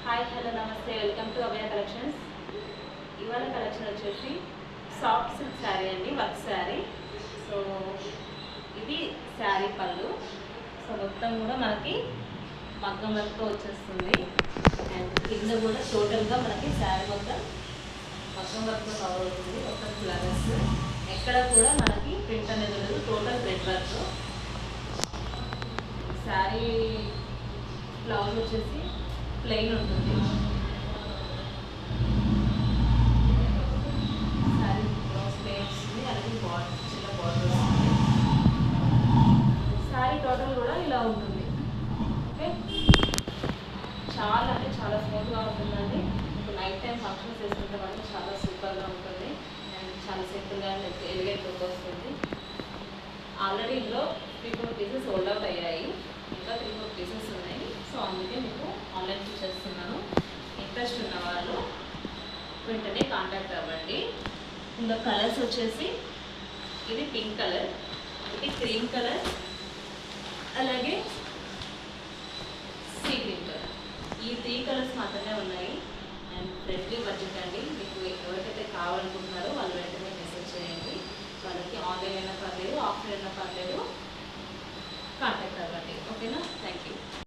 Hi hello నమస్తే, welcome to Abhaya collections. ఇవాళ collection వచ్చేసి సాఫ్ట్ సిల్క్ శారీ అండి, వర్క్ శారీ. సో ఇది శారీ పళ్ళు. సో మొత్తం కూడా మనకి మగ్గం వర్క్తో వచ్చేస్తుంది. అండ్ కింద కూడా టోటల్గా మనకి శారీ మొత్తం మగ్గం వర్క్తో కవర్ అవుతుంది. మొత్తం ఫ్లవర్స్ ఎక్కడ కూడా మనకి ప్రింట్ అనేది ఉండదు, total thread work. Sari blouse వచ్చేసి ప్లెయిన్ ఉంటుంది. శారీ బ్లౌజ్ ప్లెయిన్ వస్తుంది, అలాగే బార్డర్ చిన్న బార్డర్ వస్తుంది. శారీ టోటల్ కూడా ఇలా ఉంటుంది. ఓకే, చాలా అంటే చాలా స్మూత్గా ఉంటుందండి. ఇప్పుడు నైట్ టైం ఫంక్షన్స్ వేసుకుంటే మనకి చాలా సూపర్గా ఉంటుంది అండ్ చాలా సింపుల్గా ఎలిగెంట్ లుక్ వస్తుంది. ఆల్రెడీ ఇందులో 3-4 పీసెస్ సోల్డ్ అవుట్ అయ్యాయి, ఇంకా 3-4 పీసెస్ ఉన్నాయి. సో అందుకే మీకు ఆన్లైన్ చేస్తున్నాను. ఇంట్రెస్ట్ ఉన్న వాళ్ళు వెంటనే కాంటాక్ట్ అవ్వండి. ఇందులో కలర్స్ వచ్చేసి ఇది పింక్ కలర్, ఇది క్రీమ్ కలర్, అలాగే సీ గ్రీన్ కలర్. ఈ 3 కలర్స్ మాత్రమే ఉన్నాయి. అండ్ ఫ్రెండ్లీ బడ్జెట్ అండి. మీకు ఎవరికైతే కావాలనుకుంటున్నారో వాళ్ళు వెంటనే